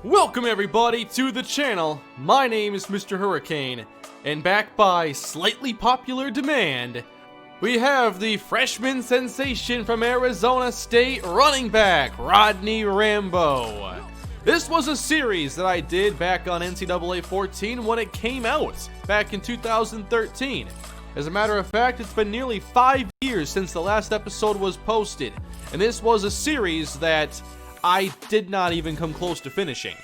Welcome everybody to the channel. My name is MrHurriicane, and back by slightly popular demand, we have the freshman sensation from Arizona State running back, Rodney Rambo. This was a series that I did back on NCAA 14 when it came out, back in 2013. As a matter of fact, it's been nearly 5 years since the last episode was posted, and this was a series that I did not even come close to finishing.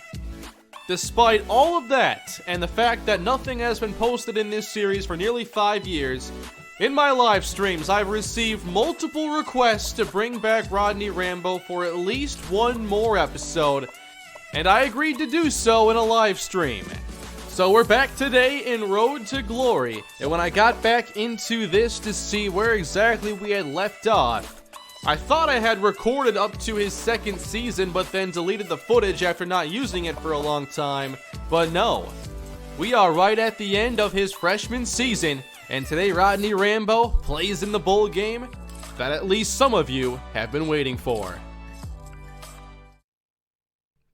Despite all of that, and the fact that nothing has been posted in this series for nearly 5 years, in my live streams I've received multiple requests to bring back Rodney Rambo for at least one more episode, and I agreed to do so in a live stream. So we're back today in Road to Glory, and when I got back into this to see where exactly we had left off, I thought I had recorded up to his second season, but then deleted the footage after not using it for a long time. But no, we are right at the end of his freshman season, and today Rodney Rambo plays in the bowl game that at least some of you have been waiting for.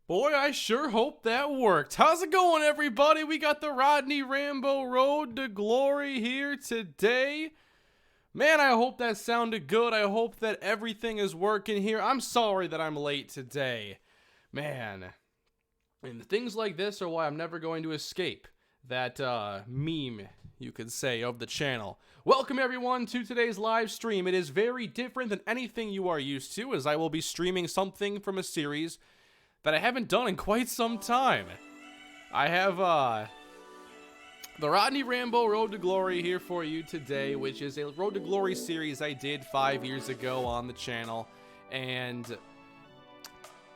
Boy, I sure hope that worked. How's it going, everybody? We got the Rodney Rambo Road to Glory here today. Man, I hope that sounded good. I hope that everything is working here. I'm sorry that I'm late today. Man. And things like this are why I'm never going to escape that meme, you could say, of the channel. Welcome everyone to today's live stream. It is very different than anything you are used to, as I will be streaming something from a series that I haven't done in quite some time. I have the Rodney Rambo Road to Glory here for you today, which is a Road to Glory series I did 5 years ago on the channel, and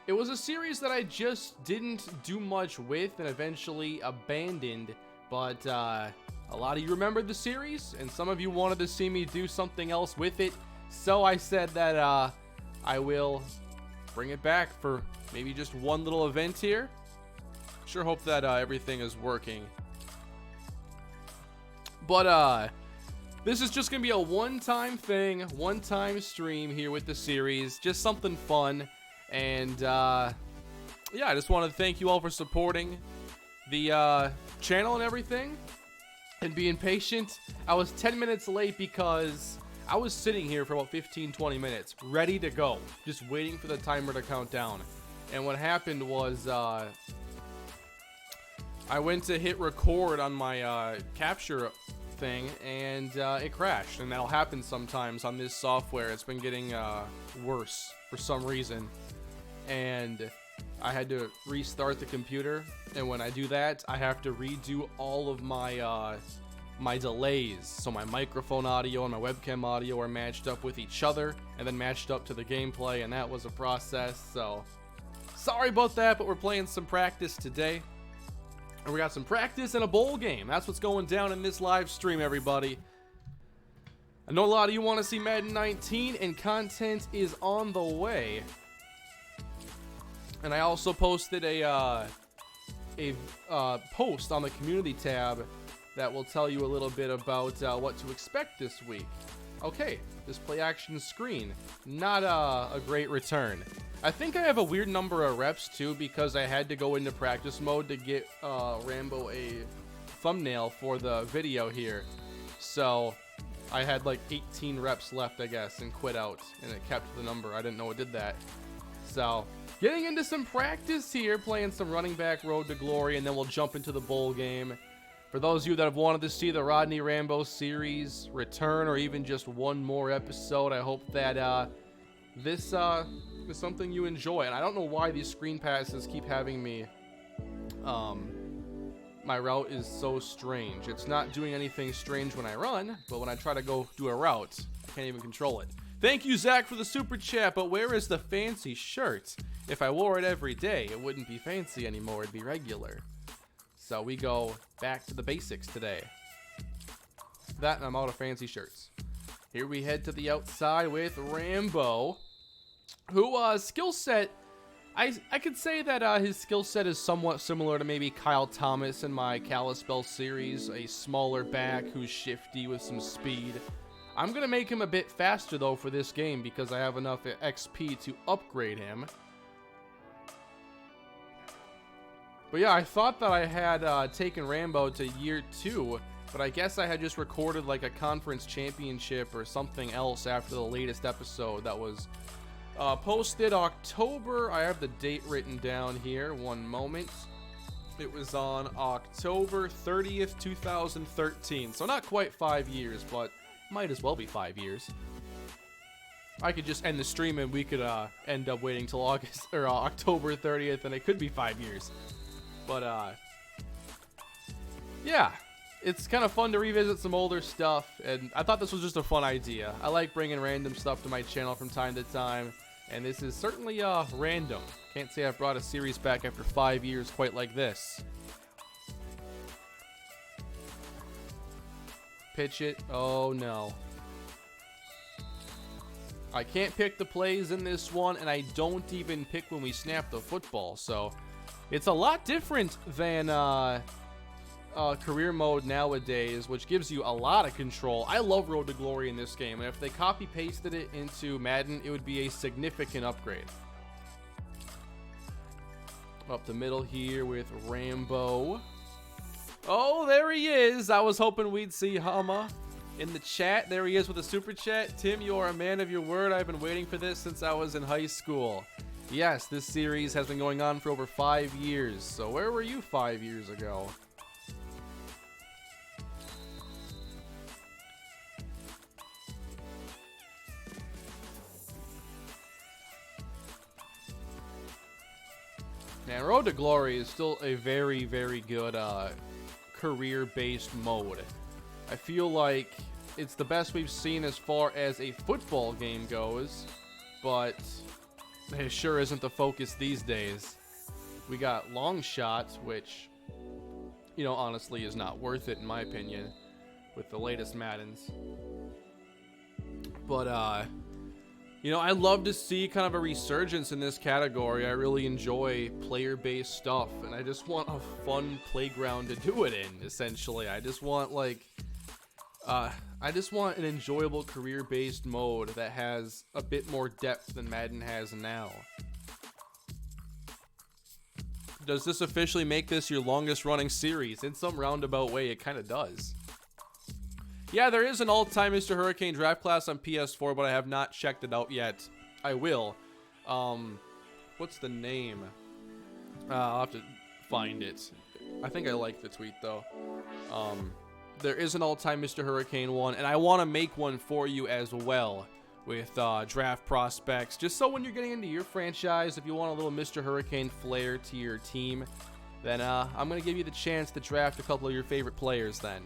it was a series that I just didn't do much with and eventually abandoned, but a lot of you remembered the series, and some of you wanted to see me do something else with it, so I said that I will bring it back for maybe just one little event here. Sure hope that everything is working. But, this is just going to be a one-time thing, one-time stream here with the series. Just something fun. And, yeah, I just wanted to thank you all for supporting the, channel and everything. And being patient. I was 10 minutes late because I was sitting here for about 15-20 minutes, ready to go. Just waiting for the timer to count down. And what happened was, I went to hit record on my, capture thing, and it crashed, and that'll happen sometimes on this software. It's been getting worse for some reason, and I had to restart the computer, and when I do that, I have to redo all of my my delays, so my microphone audio and my webcam audio are matched up with each other, and then matched up to the gameplay, and that was a process. So sorry about that, but we're playing some practice today. And we got some practice and a bowl game. That's what's going down in this live stream, everybody. I know a lot of you want to see Madden 19, and content is on the way. And I also posted a post on the community tab that will tell you a little bit about what to expect this week. Okay, display action screen. Not a great return. I think I have a weird number of reps too, because I had to go into practice mode to get Rambo a thumbnail for the video here. So I had like 18 reps left, I guess, and quit out, and it kept the number. I didn't know it did that. So getting into some practice here, playing some running back Road to Glory, and then we'll jump into the bowl game. For those of you that have wanted to see the Rodney Rambo series return, or even just one more episode, I hope that this is something you enjoy. And I don't know why these screen passes keep having me, my route is so strange. It's not doing anything strange when I run, but when I try to go do a route, I can't even control it. Thank you, Zach, for the super chat, but where is the fancy shirt? If I wore it every day, it wouldn't be fancy anymore, it'd be regular. So we go back to the basics today. That, and I'm out of fancy shirts. Here we head to the outside with Rambo, who, skill set, I could say that his skill set is somewhat similar to maybe Kyle Thomas in my Kalispell series, a smaller back who's shifty with some speed. I'm going to make him a bit faster, though, for this game because I have enough XP to upgrade him. But yeah, I thought that I had taken Rambo to year 2, but I guess I had just recorded like a conference championship or something else after the latest episode that was posted October. I have the date written down here. One moment. It was on October 30th, 2013. So not quite 5 years, but might as well be 5 years. I could just end the stream and we could end up waiting till August or October 30th, and it could be 5 years. But yeah, it's kind of fun to revisit some older stuff, and I thought this was just a fun idea. I like bringing random stuff to my channel from time to time, and this is certainly random. Can't say I've brought a series back after 5 years quite like this. Pitch it. Oh no. I can't pick the plays in this one, and I don't even pick when we snap the football, so it's a lot different than career mode nowadays, which gives you a lot of control. I love Road to Glory in this game, and if they copy pasted it into Madden, it would be a significant upgrade. Up the middle here with Rambo. Oh, there he is. I was hoping we'd see Hama in the chat. There he is with a super chat. Tim, you are a man of your word. I've been waiting for this since I was in high school. Yes, this series has been going on for over 5 years. So where were you 5 years ago? Man, Road to Glory is still a very, very good career-based mode. I feel like it's the best we've seen as far as a football game goes, but it sure isn't the focus these days. We got long shots, which, you know, honestly is not worth it in my opinion with the latest Maddens. But, you know, I love to see kind of a resurgence in this category. I really enjoy player-based stuff, and I just want a fun playground to do it in, essentially. I just want, like, an enjoyable career-based mode that has a bit more depth than Madden has now. Does this officially make this your longest-running series? In some roundabout way, it kind of does. Yeah, there is an all-time MrHurriicane draft class on PS4, but I have not checked it out yet. I will. What's the name? I'll have to find it. I think I like the tweet, though. There is an all-time MrHurriicane one, and I want to make one for you as well with draft prospects, just so when you're getting into your franchise, if you want a little MrHurriicane flair to your team, then I'm going to give you the chance to draft a couple of your favorite players then.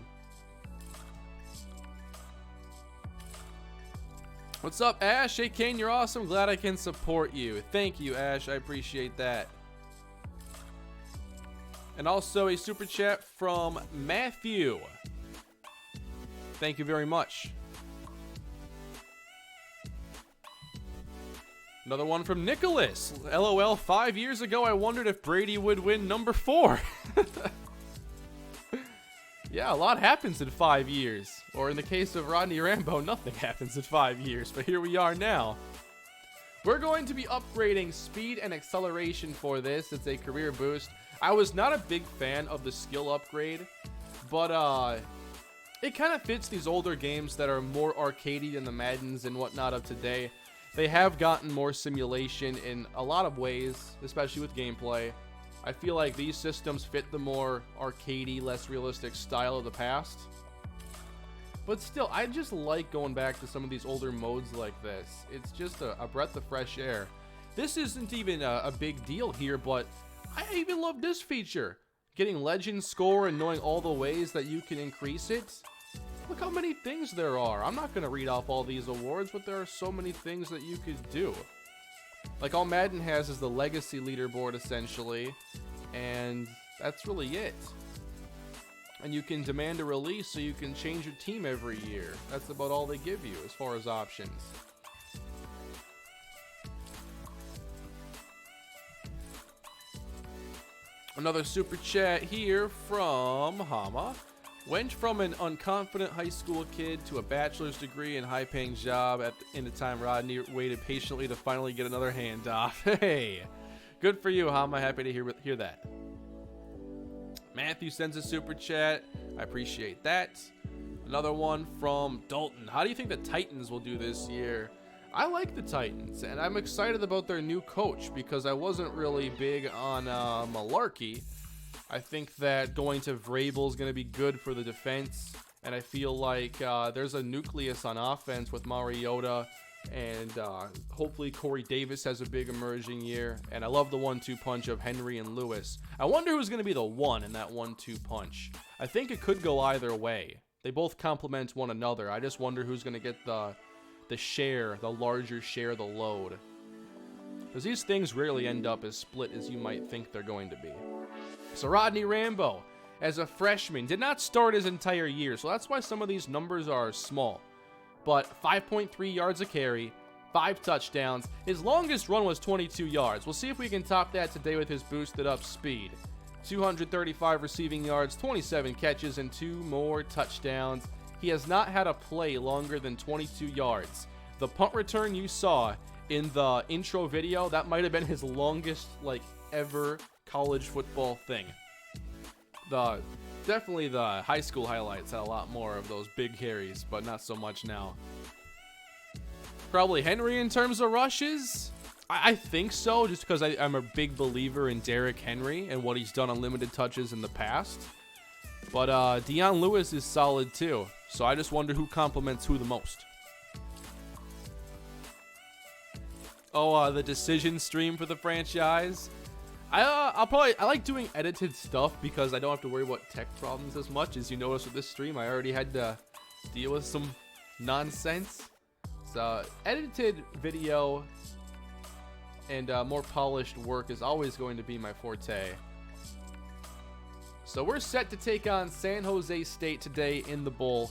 What's up, Ash? Hey, Kane, you're awesome. Glad I can support you. Thank you, Ash. I appreciate that. And also a super chat from Matthew. Thank you very much. Another one from Nicholas. LOL, 5 years ago, I wondered if Brady would win number 4. Yeah, a lot happens in 5 years. Or in the case of Rodney Rambo, nothing happens in 5 years. But here we are now. We're going to be upgrading speed and acceleration for this. It's a career boost. I was not a big fan of the skill upgrade, but it kind of fits these older games that are more arcadey than the Maddens and whatnot of today. They have gotten more simulation in a lot of ways, especially with gameplay. I feel like these systems fit the more arcadey, less realistic style of the past. But still, I just like going back to some of these older modes like this. It's just a breath of fresh air. This isn't even a big deal here, but I even love this feature. Getting legend score and knowing all the ways that you can increase it. Look how many things there are. I'm not going to read off all these awards, but there are so many things that you could do. Like, all Madden has is the legacy leaderboard, essentially, and that's really it. And you can demand a release so you can change your team every year. That's about all they give you as far as options. Another super chat here from Hama. Went from an unconfident high school kid to a bachelor's degree and high-paying job in the time Rodney waited patiently to finally get another handoff. Hey, good for you, Hama. Happy to hear that. Matthew sends a super chat. I appreciate that. Another one from Dalton. How do you think the Titans will do this year? I like the Titans, and I'm excited about their new coach because I wasn't really big on Malarkey. I think that going to Vrabel is going to be good for the defense, and I feel like there's a nucleus on offense with Mariota, and hopefully Corey Davis has a big emerging year, and I love the 1-2 punch of Henry and Lewis. I wonder who's going to be the one in that 1-2 punch. I think it could go either way. They both complement one another. I just wonder who's going to get the share, the larger share, the load. Because these things rarely end up as split as you might think they're going to be. So Rodney Rambo, as a freshman, did not start his entire year, so that's why some of these numbers are small. But 5.3 yards a carry, 5 touchdowns. His longest run was 22 yards. We'll see if we can top that today with his boosted up speed. 235 receiving yards, 27 catches, and 2 more touchdowns. He has not had a play longer than 22 yards. The punt return you saw in the intro video, that might have been his longest, ever college football thing. Definitely the high school highlights had a lot more of those big carries, but not so much now. Probably Henry in terms of rushes. I think so, just because I'm a big believer in Derrick Henry and what he's done on limited touches in the past. But Deion Lewis is solid too, so I just wonder who complements who the most. Oh, the decision stream for the franchise. I like doing edited stuff because I don't have to worry about tech problems as much. As you notice with this stream, I already had to deal with some nonsense. So edited video and more polished work is always going to be my forte. So we're set to take on San Jose State today in the bowl,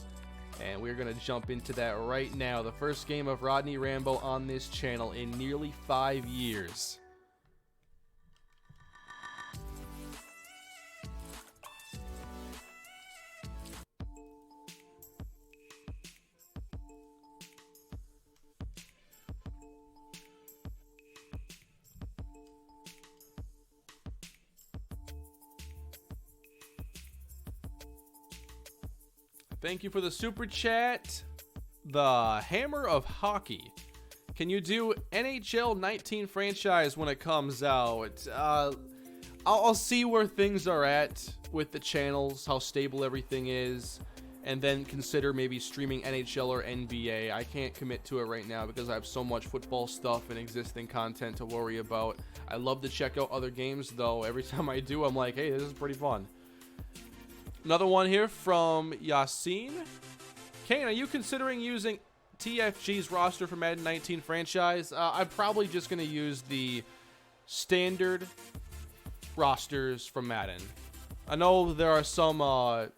and we're going to jump into that right now. The first game of Rodney Rambo on this channel in nearly 5 years. Thank you for the super chat. The Hammer of Hockey. Can you do NHL 19 franchise when it comes out? I'll see where things are at with the channels, how stable everything is, and then consider maybe streaming NHL or NBA. I can't commit to it right now because I have so much football stuff and existing content to worry about. I love to check out other games, though. Every time I do, I'm like, hey, this is pretty fun. Another one here from Yassine. Kane, are you considering using TFG's roster for Madden 19 franchise? I'm probably just going to use the standard rosters from Madden. I know there are some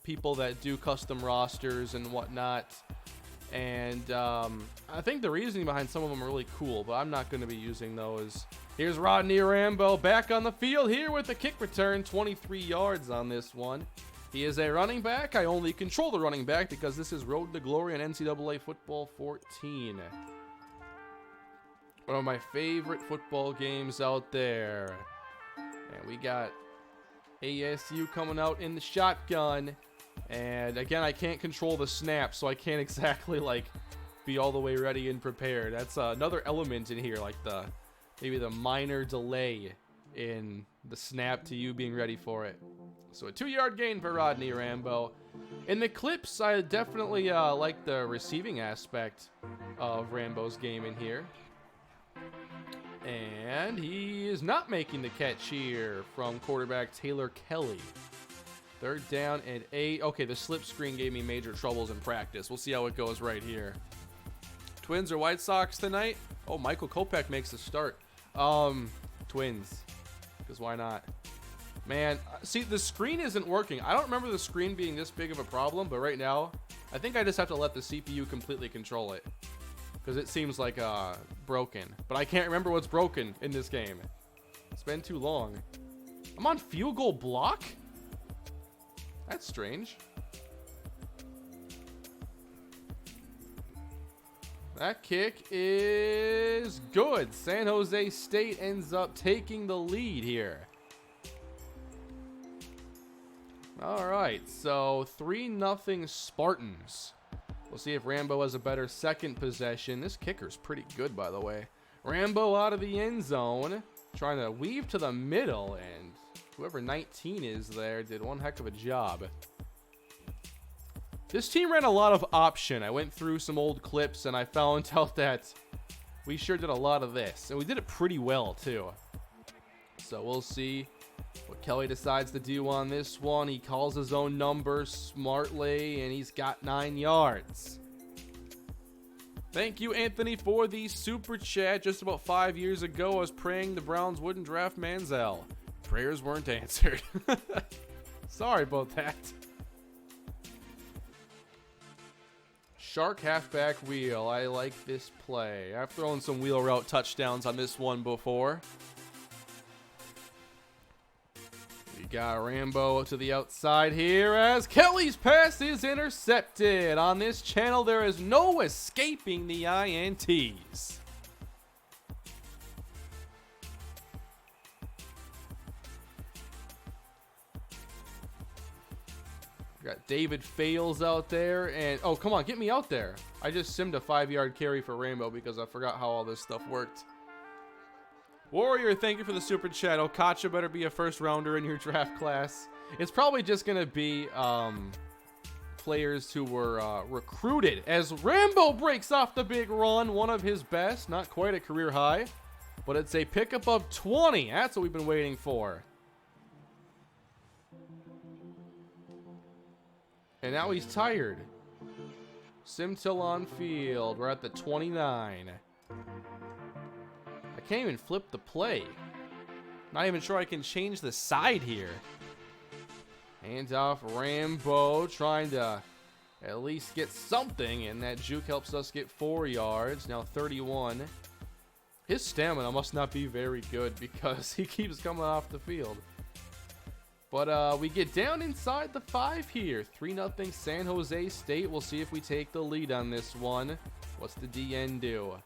people that do custom rosters and whatnot, and I think the reasoning behind some of them are really cool, but I'm not going to be using those. Here's Rodney Rambo back on the field here with a kick return, 23 yards on this one. He is a running back. I only control the running back because this is Road to Glory on NCAA Football 14. One of my favorite football games out there. And we got ASU coming out in the shotgun. And again, I can't control the snap, so I can't exactly be all the way ready and prepared. That's another element in here, maybe the minor delay in the snap to you being ready for it. So a 2-yard gain for Rodney Rambo. In the clips, I definitely like the receiving aspect of Rambo's game in here. And he is not making the catch here from quarterback Taylor Kelly. 3rd down and 8. Okay, the slip screen gave me major troubles in practice. We'll see how it goes right here. Twins or White Sox tonight? Oh, Michael Kopech makes the start. Twins. Because why not? Man, see, the screen isn't working. I don't remember the screen being this big of a problem, but right now, I think I just have to let the CPU completely control it. Because it seems like broken. But I can't remember what's broken in this game. It's been too long. I'm on field goal block? That's strange. That kick is good. San Jose State ends up taking the lead here. All right, so 3-0 Spartans. We'll see if Rambo has a better second possession. This kicker's pretty good, by the way. Rambo out of the end zone, trying to weave to the middle, and whoever 19 is there did one heck of a job. This team ran a lot of option. I went through some old clips, and I found out that we sure did a lot of this, and we did it pretty well, too. So we'll see what Kelly decides to do on this one. He calls his own number smartly, and he's got 9 yards. Thank you, Anthony, for the super chat. Just about 5 years ago, I was praying the Browns wouldn't draft Manziel. Prayers weren't answered. Sorry about that. Shark halfback wheel. I like this play. I've thrown some wheel route touchdowns on this one before. We got Rambo to the outside here as Kelly's pass is intercepted. On this channel, there is no escaping the INTs. Got David Fails out there, and oh, come on, get me out there. I just simmed a 5-yard carry for Rambo because I forgot how all this stuff worked. Warrior, thank you for the super chat. Okacha better be a first rounder in your draft class. It's probably just gonna be players who were recruited as Rambo breaks off the big run, one of his best, not quite a career high, but it's a pickup of 20. That's what we've been waiting for. And now he's tired. Simtil on field. We're at the 29. I can't even flip the play. Not even sure I can change the side here. Hands off Rambo, trying to at least get something, and that juke helps us get 4 yards. Now 31. His stamina must not be very good because he keeps coming off the field. But we get down inside the 5 here. 3-0 San Jose State. We'll see if we take the lead on this one. What's the DN do?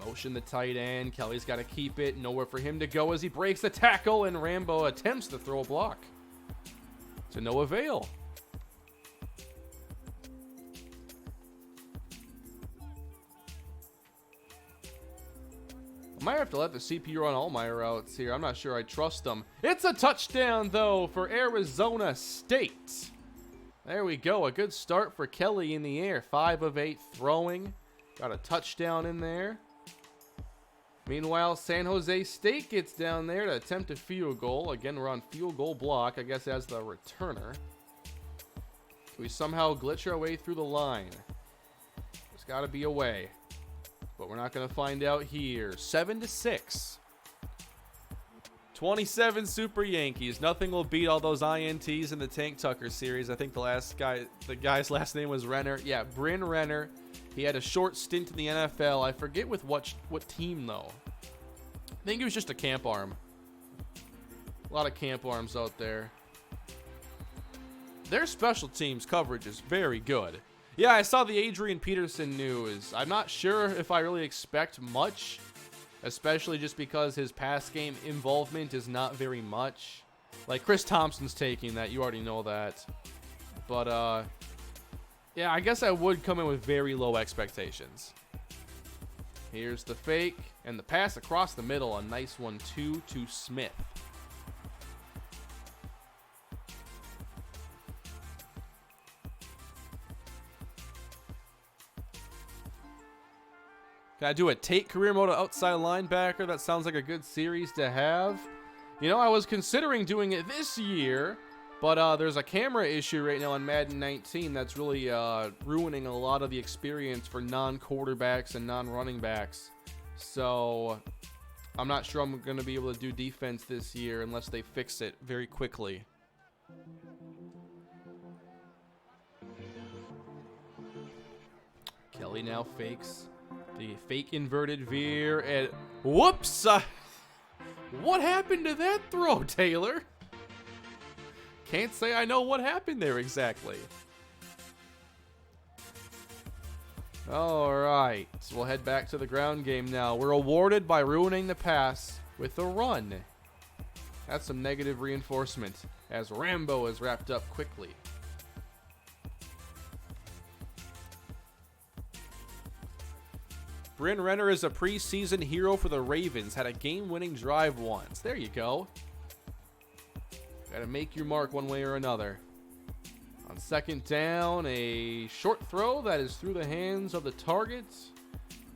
Motion the tight end. Kelly's got to keep it. Nowhere for him to go as he breaks the tackle, and Rambo attempts to throw a block. To no avail. I might have to let the CPU run all my routes here. I'm not sure I trust them. It's a touchdown, though, for Arizona State. There we go. A good start for Kelly in the air. 5 of 8 throwing. Got a touchdown in there. Meanwhile, San Jose State gets down there to attempt a field goal. Again, we're on field goal block, I guess, as the returner. Can we somehow glitch our way through the line? There's got to be a way. But we're not going to find out here. 7-6. 27 Super Yankees. Nothing will beat all those INTs in the Tank Tucker series. I think the guy's last name was Renner. Yeah, Bryn Renner. He had a short stint in the NFL. I forget with what team, though. I think he was just a camp arm. A lot of camp arms out there. Their special teams coverage is very good. Yeah, I saw the Adrian Peterson news. I'm not sure if I really expect much, especially just because his pass game involvement is not very much. Like, Chris Thompson's taking that. You already know that. But, yeah, I guess I would come in with very low expectations. Here's the fake, and the pass across the middle. A nice one, to Smith. Can I do a Tate career mode outside linebacker? That sounds like a good series to have. You know, I was considering doing it this year, but there's a camera issue right now on Madden 19 that's really ruining a lot of the experience for non-quarterbacks and non-running backs. So I'm not sure I'm going to be able to do defense this year unless they fix it very quickly. Kelly now fakes the fake inverted veer, and whoops! What happened to that throw, Taylor? Can't say I know what happened there exactly. Alright, so we'll head back to the ground game now. We're awarded by ruining the pass with a run. That's some negative reinforcement as Rambo is wrapped up quickly. Bryn Renner is a preseason hero for the Ravens. Had a game-winning drive once. There you go. Got to make your mark one way or another. On second down, a short throw that is through the hands of the target.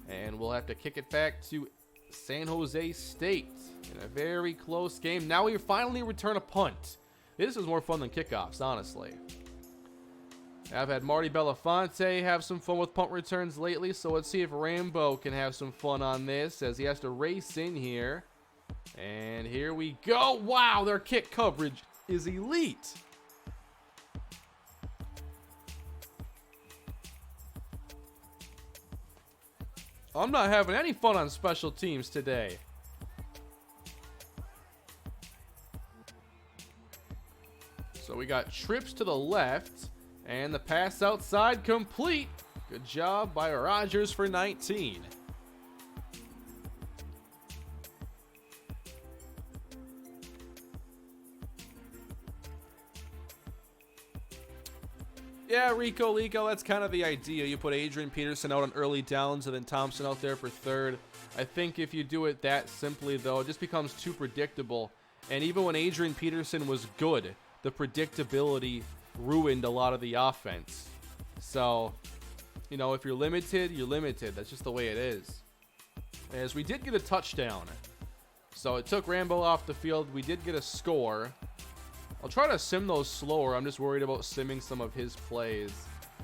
And we'll have to kick it back to San Jose State in a very close game. Now we finally return a punt. This is more fun than kickoffs, honestly. I've had Marty Belafonte have some fun with punt returns lately, so let's see if Rambo can have some fun on this as he has to race in here. And here we go. Wow, their kick coverage is elite. I'm not having any fun on special teams today. So we got trips to the left. And the pass outside complete. Good job by Rodgers for 19. Yeah, Rico, that's kind of the idea. You put Adrian Peterson out on early downs and then Thompson out there for third. I think if you do it that simply, though, it just becomes too predictable. And even when Adrian Peterson was good, the predictability ruined a lot of the offense. So, you know, if you're limited, you're limited. That's just the way it is. As we did get a touchdown. So it took Rambo off the field. We did get a score. I'll try to sim those slower. I'm just worried about simming some of his plays,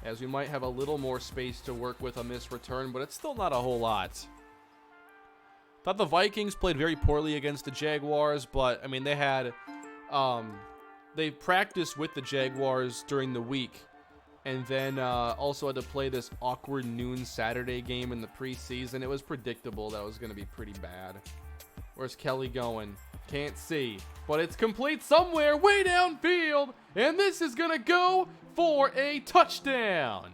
as we might have a little more space to work with on this return, but it's still not a whole lot. Thought the Vikings played very poorly against the Jaguars, but, I mean, they had... They practiced with the Jaguars during the week, and then also had to play this awkward noon Saturday game in the preseason. It was predictable that it was going to be pretty bad. Where's Kelly going? Can't see, but it's complete somewhere way downfield, and this is going to go for a touchdown.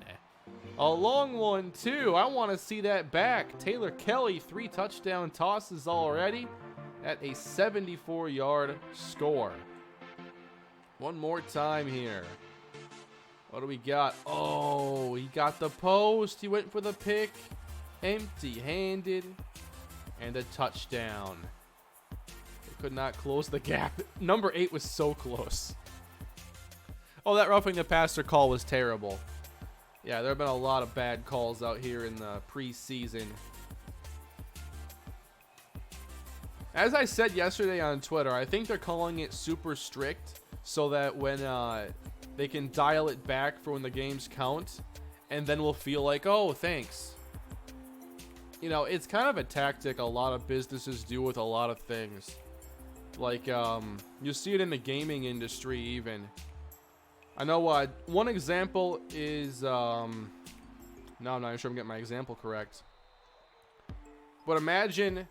A long one, too. I want to see that back. Taylor Kelly, 3 touchdown tosses already at a 74-yard score. One more time here. What do we got? Oh, he got the post. He went for the pick. Empty-handed. And a touchdown. They could not close the gap. Number 8 was so close. Oh, that roughing the passer call was terrible. Yeah, there have been a lot of bad calls out here in the preseason. As I said yesterday on Twitter, I think they're calling it super strict, so that when they can dial it back for when the games count, and then we'll feel like, oh, thanks. You know, it's kind of a tactic a lot of businesses do with a lot of things. Like, you see it in the gaming industry even. I know one example is, no, I'm not even sure I'm getting my example correct. But imagine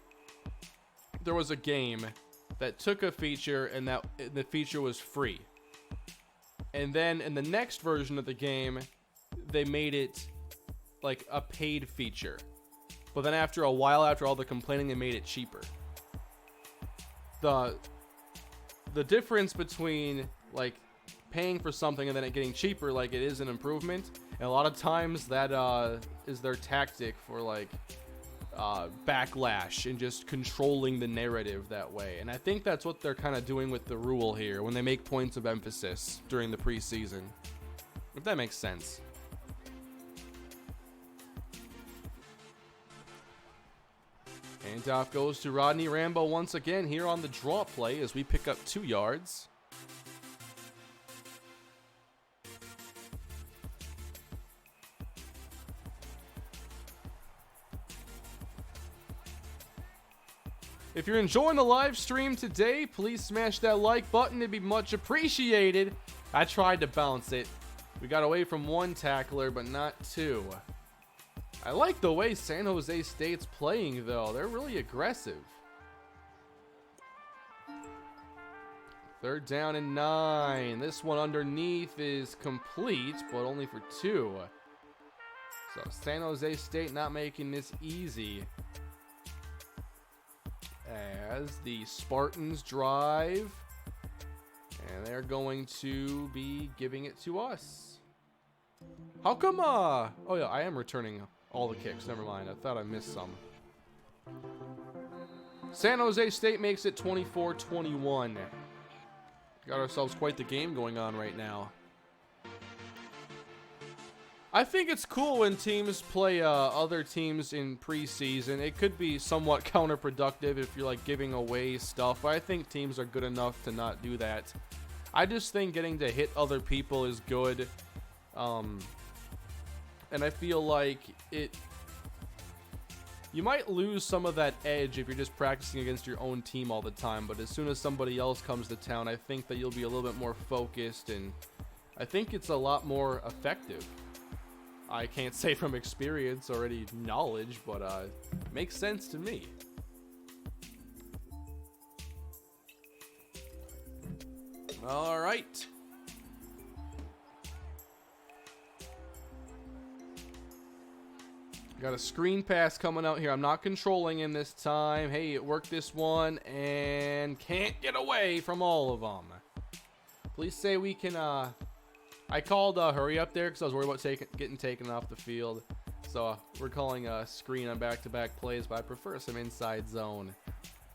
there was a game that took a feature and that the feature was free. And then in the next version of the game, they made it like a paid feature. But then after a while, after all the complaining, they made it cheaper. The difference between like paying for something and then it getting cheaper, like it is an improvement. And a lot of times that is their tactic for like backlash and just controlling the narrative that way. And I think that's what they're kind of doing with the rule here when they make points of emphasis during the preseason. If that makes sense. Handoff goes to Rodney. Rambo once again here on the draw play as we pick up 2 yards. If you're enjoying the live stream today, please smash that like button. It'd be much appreciated. I tried to bounce it. We got away from 1 tackler, but not 2. I like the way San Jose State's playing, though. They're really aggressive. 3rd down and 9. This one underneath is complete, but only for 2. So San Jose State not making this easy. as the Spartans drive. And they're going to be giving it to us. How come, oh yeah, I am returning all the kicks. Never mind, I thought I missed some. San Jose State makes it 24-21. Got ourselves quite the game going on right now. I think it's cool when teams play other teams in preseason. It could be somewhat counterproductive if you're like giving away stuff, but I think teams are good enough to not do that. I just think getting to hit other people is good. And I feel like you might lose some of that edge if you're just practicing against your own team all the time, but as soon as somebody else comes to town, I think that you'll be a little bit more focused, and I think it's a lot more effective. I can't say from experience or any knowledge, but it makes sense to me. All right. Got a screen pass coming out here. I'm not controlling him this time. Hey, it worked this one and can't get away from all of them. Please say we can, I called hurry up there because I was worried about getting taken off the field. So we're calling a screen on back-to-back plays, but I prefer some inside zone.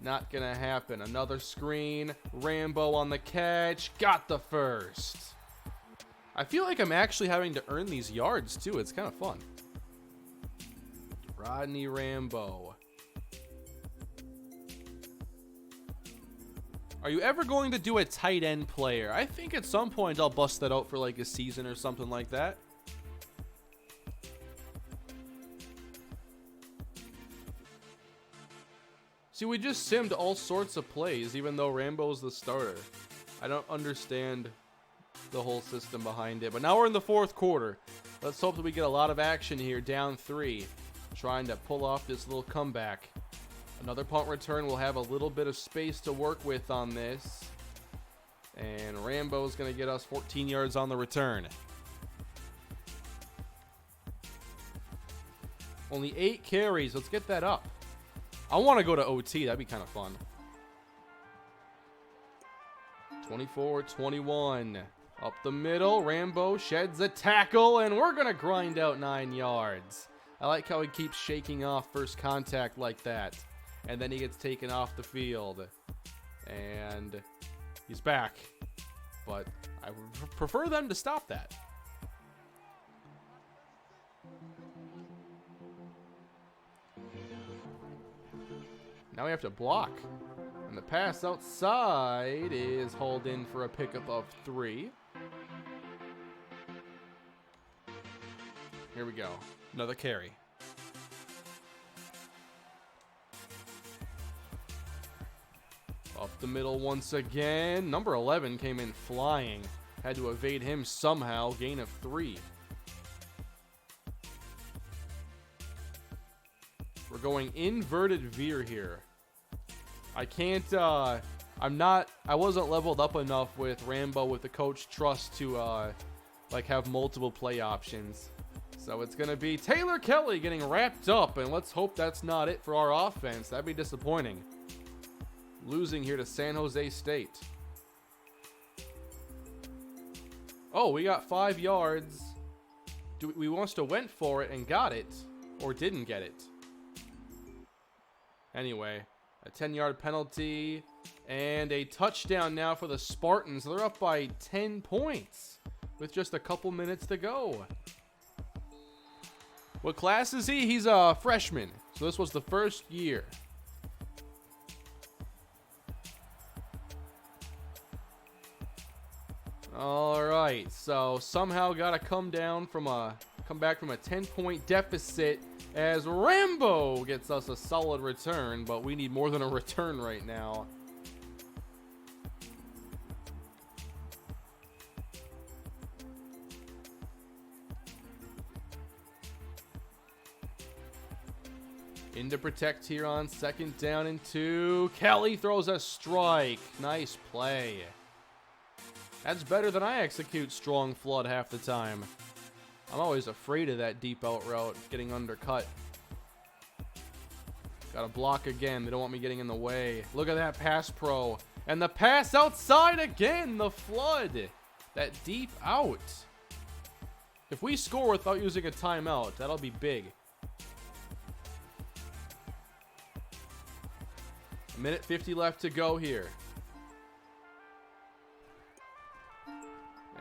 Not gonna happen. Another screen. Rambo on the catch. Got the first. I feel like I'm actually having to earn these yards too. It's kind of fun. Rodney Rambo. Are you ever going to do a tight end player? I think at some point I'll bust that out for like a season or something like that. See, we just simmed all sorts of plays, even though Rambo's the starter. I don't understand the whole system behind it. But now we're in the fourth quarter. Let's hope that we get a lot of action here, down 3. Trying to pull off this little comeback. Another punt return. Will have a little bit of space to work with on this. And Rambo's going to get us 14 yards on the return. Only 8 carries. Let's get that up. I want to go to OT. That'd be kind of fun. 24-21. Up the middle. Rambo sheds a tackle. And we're going to grind out 9 yards. I like how he keeps shaking off first contact like that. And then he gets taken off the field. And he's back. But I would prefer them to stop that. Now we have to block. And the pass outside is hauled in for a pickup of 3. Here we go. Another carry. Up the middle once again. Number 11 came in flying. Had to evade him somehow. Gain of 3. We're going inverted veer here. I can't, I wasn't leveled up enough with Rambo with the coach trust to, like have multiple play options. So it's going to be Taylor Kelly getting wrapped up, and let's hope that's not it for our offense. That'd be disappointing. Losing here to San Jose State. Oh, we got 5 yards. We must have went for it and got it, or didn't get it. Anyway, a 10-yard penalty and a touchdown now for the Spartans. They're up by 10 points with just a couple minutes to go. What class is he? He's a freshman. So this was the first year. All right. So somehow got to come back from a 10-point deficit as Rambo gets us a solid return, but we need more than a return right now. In to protect here on 2nd down and 2. Kelly throws a strike. Nice play. That's better than I execute strong flood half the time. I'm always afraid of that deep out route getting undercut. Got to block again. They don't want me getting in the way. Look at that pass pro. And the pass outside again. The flood. That deep out. If we score without using a timeout, that'll be big. A minute 50 left to go here.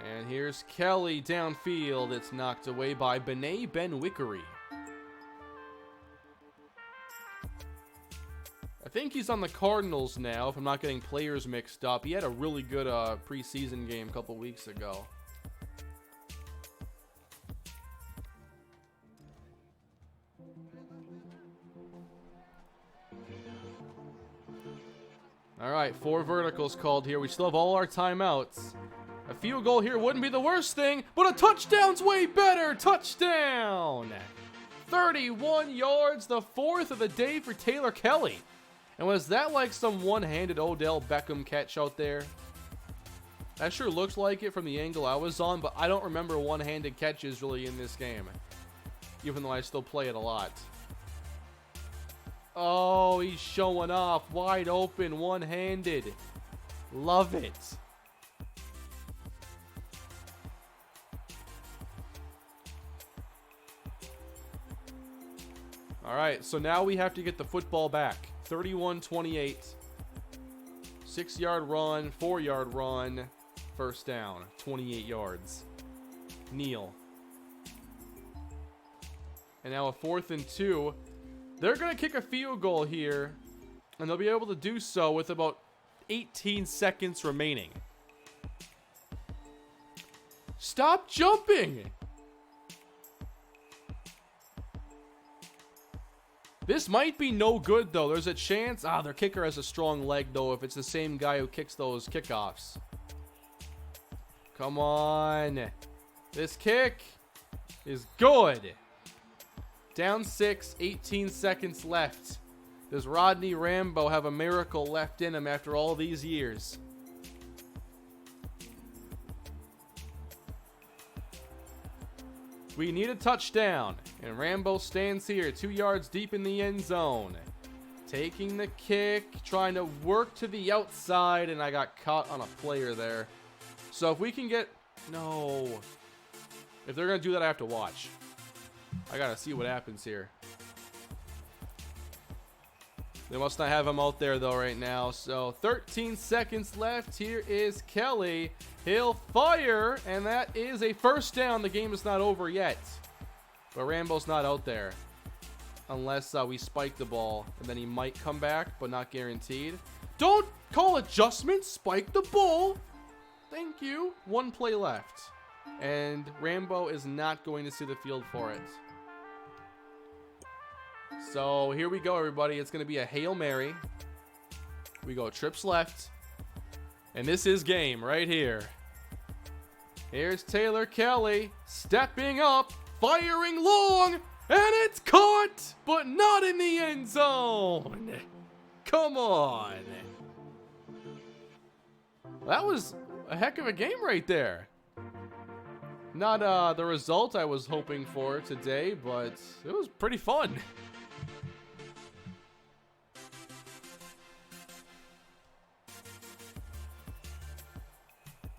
And here's Kelly downfield. It's knocked away by Benet Ben-Wickery. I think he's on the Cardinals now, if I'm not getting players mixed up. He had a really good preseason game a couple weeks ago. All right, 4 verticals called here. We still have all our timeouts. A field goal here wouldn't be the worst thing, but a touchdown's way better. Touchdown! 31 yards, the 4th of the day for Taylor Kelly. And was that like some one-handed Odell Beckham catch out there? That sure looks like it from the angle I was on, but I don't remember one-handed catches really in this game, even though I still play it a lot. Oh, he's showing off. Wide open, one-handed. Love it. All right, so now we have to get the football back. 31-28. 6-yard run, 4-yard run. First down, 28 yards. Kneel. And now a 4th and 2. They're going to kick a field goal here, and they'll be able to do so with about 18 seconds remaining. Stop jumping! This might be no good, though. There's a chance. Their kicker has a strong leg, though, if it's the same guy who kicks those kickoffs. Come on. This kick is good. Down 6, 18 seconds left. Does Rodney Rambo have a miracle left in him after all these years? We need a touchdown. And Rambo stands here 2 yards deep in the end zone. Taking the kick, trying to work to the outside, and I got caught on a player there. So if we can get... No. If they're going to do that, I have to watch. I got to see what happens here. They must not have him out there, though, right now. So 13 seconds left. Here is Kelly. He'll fire, and that is a first down. The game is not over yet. But Rambo's not out there. Unless we spike the ball, and then he might come back, but not guaranteed. Don't call adjustments. Spike the ball. Thank you. 1 play left. And Rambo is not going to see the field for it. So here we go, everybody. It's going to be a Hail Mary. We go trips left. And this is game right here. Here's Taylor Kelly stepping up, firing long, and it's caught, but not in the end zone. Come on. That was a heck of a game right there. Not the result I was hoping for today, but it was pretty fun.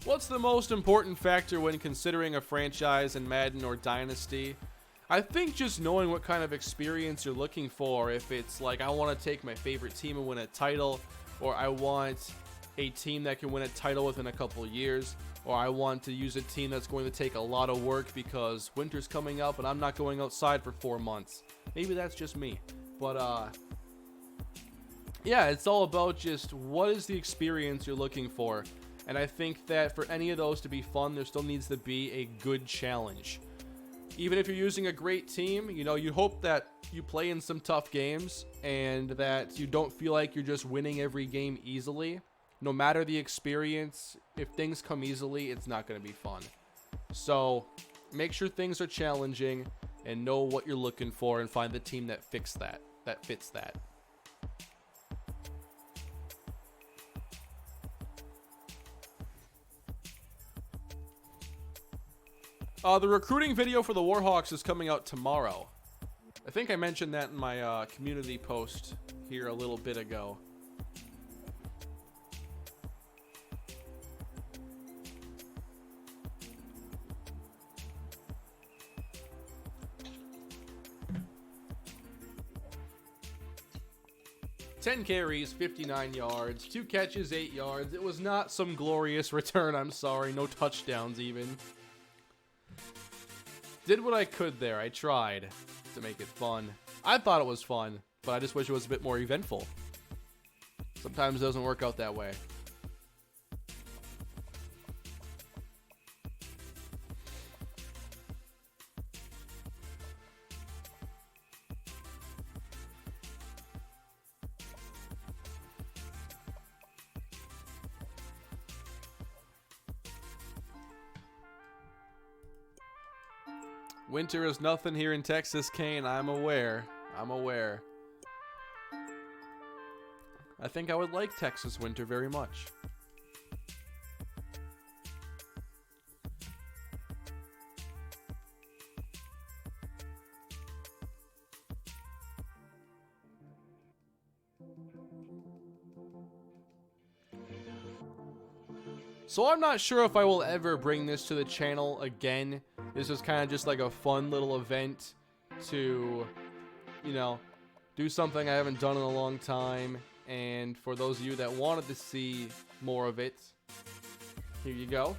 What's the most important factor when considering a franchise in Madden or Dynasty? I think just knowing what kind of experience you're looking for. If it's like, I want to take my favorite team and win a title, or I want a team that can win a title within a couple of years, or I want to use a team that's going to take a lot of work because winter's coming up and I'm not going outside for 4 months. Maybe that's just me. But, yeah, it's all about just what is the experience you're looking for. And I think that for any of those to be fun, there still needs to be a good challenge. Even if you're using a great team, you know, you hope that you play in some tough games and that you don't feel like you're just winning every game easily. No matter the experience, if things come easily, it's not going to be fun. So make sure things are challenging and know what you're looking for and find the team that fits that. The recruiting video for the Warhawks is coming out tomorrow. I think I mentioned that in my community post here a little bit ago. Ten carries, 59 yards, 2 catches, 8 yards. It was not some glorious return, I'm sorry. No touchdowns even. Did what I could there. I tried to make it fun. I thought it was fun, but I just wish it was a bit more eventful. Sometimes it doesn't work out that way. Winter is nothing here in Texas, Kane. I'm aware. I think I would like Texas winter very much. So I'm not sure if I will ever bring this to the channel again. This is kind of just like a fun little event to, you know, do something I haven't done in a long time. And for those of you that wanted to see more of it, here you go.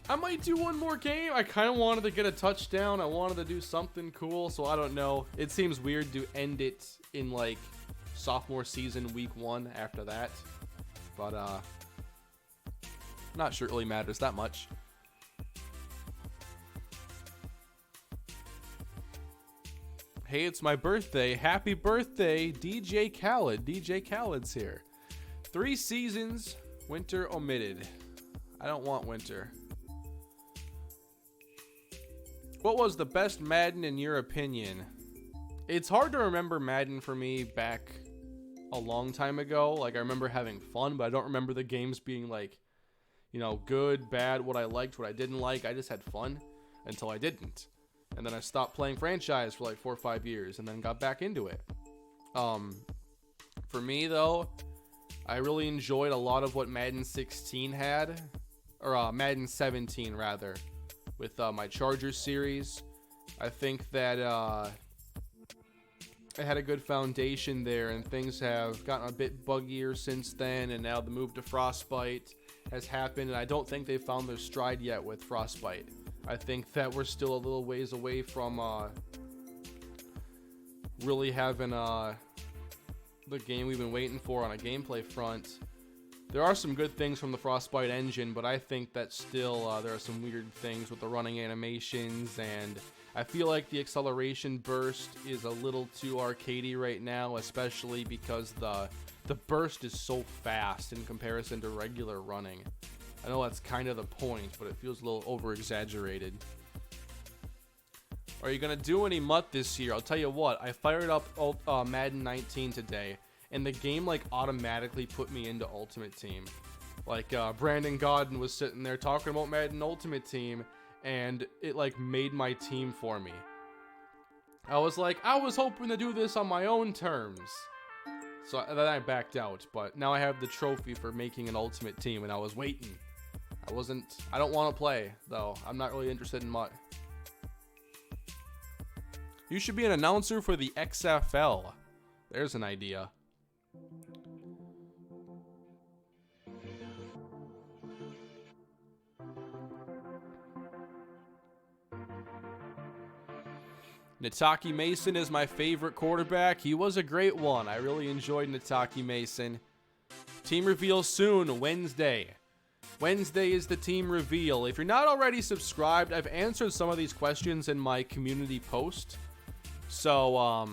I might do one more game. I kind of wanted to get a touchdown. I wanted to do something cool, so I don't know. It seems weird to end it in like sophomore season week 1 after that. But not sure it really matters that much. Hey, it's my birthday. Happy birthday, DJ Khaled. DJ Khaled's here. 3 seasons, winter omitted. I don't want winter. What was the best Madden in your opinion? It's hard to remember Madden for me back a long time ago. Like, I remember having fun, but I don't remember the games being like, you know, good, bad, what I liked, what I didn't like. I just had fun until I didn't. And then I stopped playing franchise for like 4 or 5 years and then got back into it. For me, though, I really enjoyed a lot of what Madden 16 had, or Madden 17, rather, with my Chargers series. I think that it had a good foundation there, and things have gotten a bit buggier since then, and now the move to Frostbite has happened, and I don't think they've found their stride yet with Frostbite. I think that we're still a little ways away from really having the game we've been waiting for on a gameplay front. There are some good things from the Frostbite engine, but I think that still there are some weird things with the running animations, and I feel like the acceleration burst is a little too arcadey right now, especially because the burst is so fast in comparison to regular running. I know that's kind of the point, but it feels a little over-exaggerated. Are you going to do any MUT this year? I'll tell you what, I fired up Madden 19 today, and the game like automatically put me into Ultimate Team. Like Brandon Godden was sitting there talking about Madden Ultimate Team, and it like made my team for me. I was like, I was hoping to do this on my own terms. So then I backed out, but now I have the trophy for making an Ultimate Team, and I was waiting. I don't want to play, though. I'm not really interested in MUT. You should be an announcer for the XFL. There's an idea. Nataki Mason is my favorite quarterback. He was a great one. I really enjoyed Nataki Mason. Team reveal soon, Wednesday. Wednesday is the team reveal. If you're not already subscribed, I've answered some of these questions in my community post. So,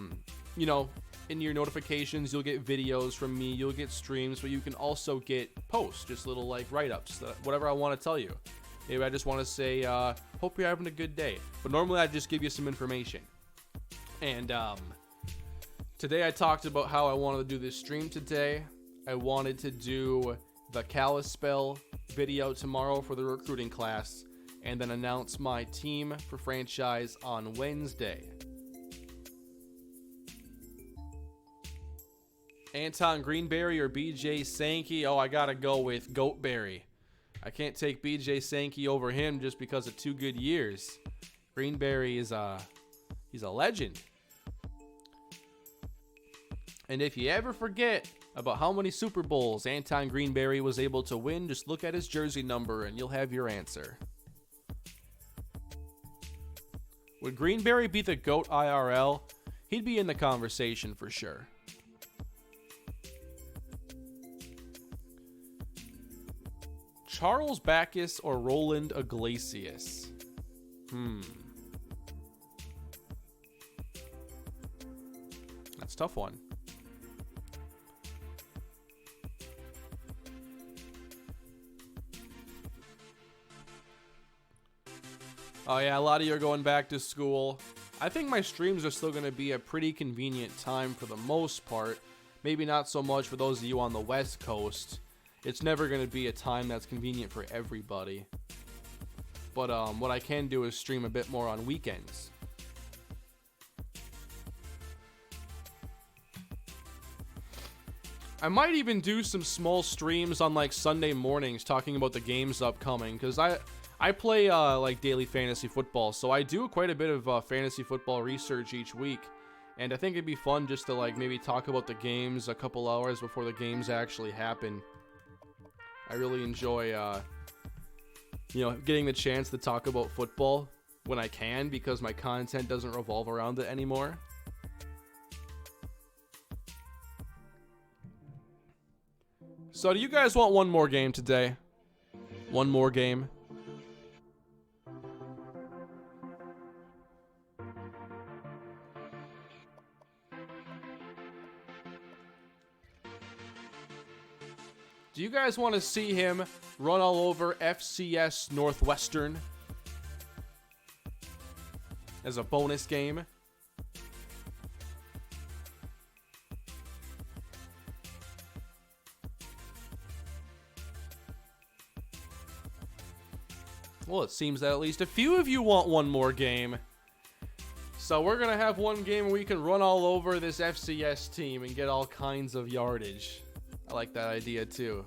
you know, in your notifications, you'll get videos from me. You'll get streams, but you can also get posts, just little like write-ups, whatever I want to tell you. Maybe I just want to say, hope you're having a good day. But normally I just give you some information. And today I talked about how I wanted to do this stream today. I wanted to do the Kalispell video tomorrow for the recruiting class. and then announce my team for franchise on Wednesday. Anton Greenberry or BJ Sankey? Oh, I gotta go with Goatberry. I can't take BJ Sankey over him just because of 2 good years. Greenberry is he's a legend. And if you ever forget about how many Super Bowls Anton Greenberry was able to win, just look at his jersey number and you'll have your answer. Would Greenberry be the GOAT IRL? He'd be in the conversation for sure. Charles Backus or Roland Iglesias? That's a tough one. Oh yeah, a lot of you are going back to school. I think my streams are still going to be a pretty convenient time for the most part. Maybe not so much for those of you on the West Coast. It's never going to be a time that's convenient for everybody. But what I can do is stream a bit more on weekends. I might even do some small streams on like Sunday mornings talking about the games upcoming, because I play like daily fantasy football, so I do quite a bit of fantasy football research each week, and I think it'd be fun just to like maybe talk about the games a couple hours before the games actually happen. I really enjoy getting the chance to talk about football when I can, because my content doesn't revolve around it anymore. So do you guys want one more game today? One more game? Do you guys want to see him run all over FCS Northwestern as a bonus game? Well, it seems that at least a few of you want one more game. So we're going to have one game where we can run all over this FCS team and get all kinds of yardage. I like that idea too.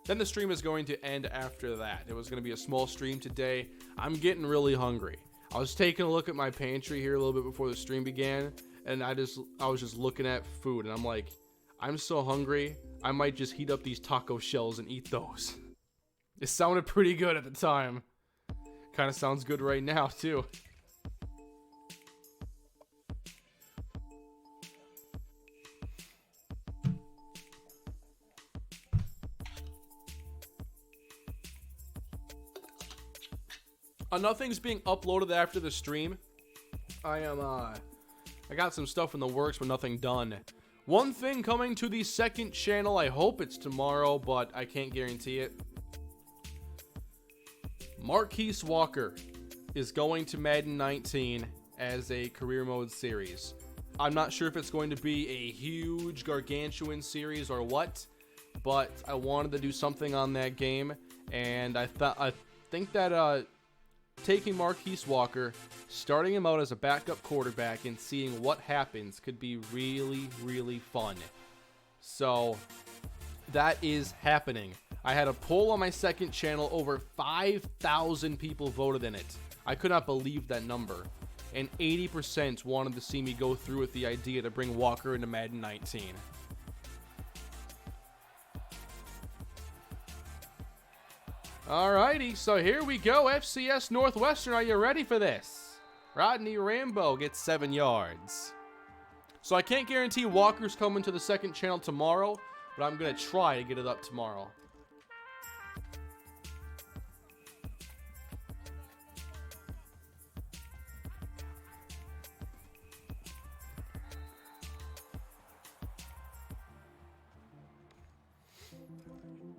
Then the stream is going to end after that. It was going to be a small stream today. I'm getting really hungry. I was taking a look at my pantry here a little bit before the stream began, and I was just looking at food, and I'm like, I'm so hungry, I might just heat up these taco shells and eat those. It sounded pretty good at the time. Kind of sounds good right now too. Nothing's being uploaded after the stream. I got some stuff in the works, but nothing done. One thing coming to the second channel, I hope it's tomorrow, but I can't guarantee it. Marquise Walker is going to Madden 19 as a career mode series. I'm not sure if it's going to be a huge gargantuan series or what, but I wanted to do something on that game, and I think that taking Marquise Walker, starting him out as a backup quarterback and seeing what happens could be really, really fun. So that is happening. I had a poll on my second channel. Over 5,000 people voted in it. I could not believe that number. And 80% wanted to see me go through with the idea to bring Walker into Madden 19. Alrighty, so here we go. FCS Northwestern, are you ready for this? Rodney Rambo gets 7 yards. So I can't guarantee Walker's coming to the second channel tomorrow, but I'm going to try to get it up tomorrow.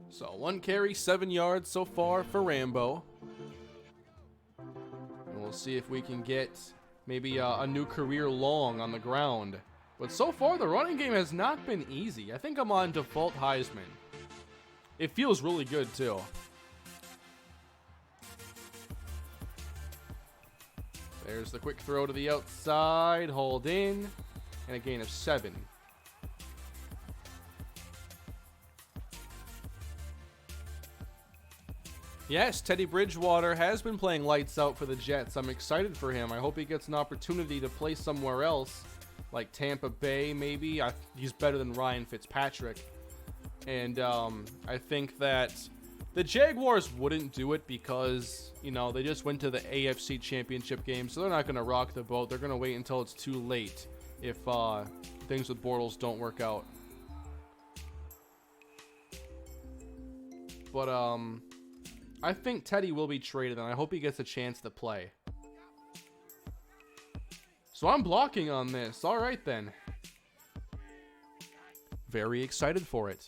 So 1 carry, 7 yards so far for Rambo. And we'll see if we can get maybe a new career long on the ground. But so far the running game has not been easy. I think I'm on default Heisman. It feels really good too. There's the quick throw to the outside. Hold in. And a gain of 7. Yes, Teddy Bridgewater has been playing lights out for the Jets. I'm excited for him. I hope he gets an opportunity to play somewhere else, like Tampa Bay maybe. He's better than Ryan Fitzpatrick. And I think that the Jaguars wouldn't do it because, you know, they just went to the AFC Championship game, so they're not going to rock the boat. They're going to wait until it's too late if things with Bortles don't work out. But I think Teddy will be traded, and I hope he gets a chance to play. So I'm blocking on this. All right, then. Very excited for it.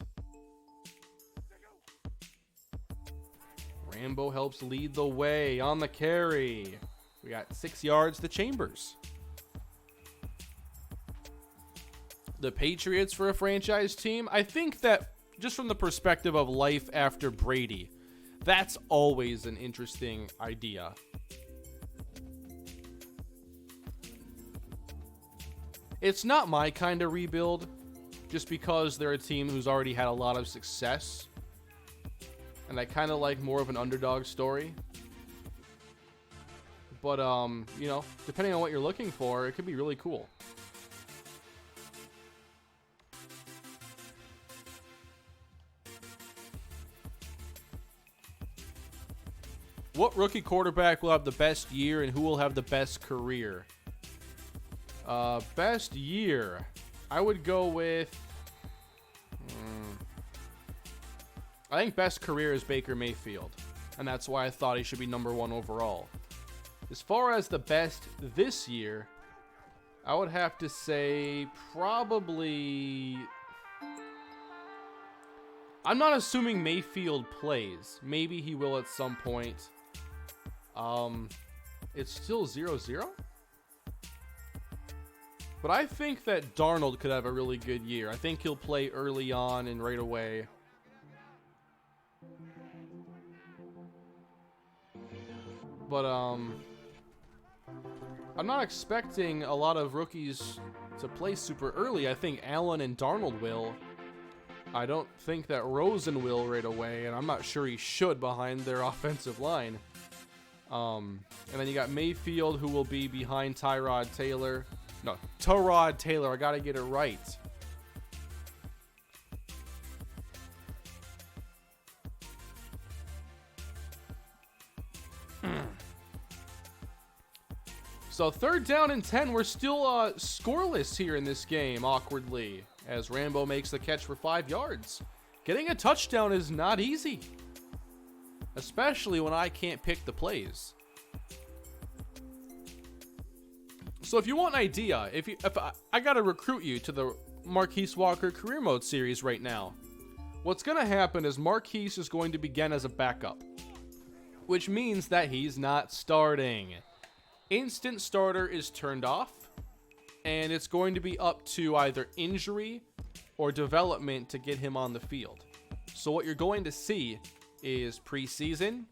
Rambo helps lead the way on the carry. We got 6 yards to Chambers. The Patriots for a franchise team? I think that just from the perspective of life after Brady, that's always an interesting idea. It's not my kind of rebuild, just because they're a team who's already had a lot of success. And I kind of like more of an underdog story. But, you know, depending on what you're looking for, it could be really cool. What rookie quarterback will have the best year and who will have the best career? Best year. I would go with... I think best career is Baker Mayfield. And that's why I thought he should be #1 overall. As far as the best this year, I would have to say probably... I'm not assuming Mayfield plays. Maybe he will at some point. It's still 0-0? But I think that Darnold could have a really good year. I think he'll play early on and right away. But, I'm not expecting a lot of rookies to play super early. I think Allen and Darnold will. I don't think that Rosen will right away, and I'm not sure he should behind their offensive line. And then you got Mayfield, who will be behind Tyrod Taylor. No, Tyrod Taylor. I got to get it right. So 3rd down and 10. We're still scoreless here in this game, awkwardly, as Rambo makes the catch for 5 yards. Getting a touchdown is not easy, especially when I can't pick the plays. So if you want an idea, if I gotta recruit you to the Marquise Walker Career Mode series right now, what's gonna happen is Marquise is going to begin as a backup, which means that he's not starting. Instant starter is turned off, and it's going to be up to either injury or development to get him on the field. So what you're going to see is preseason,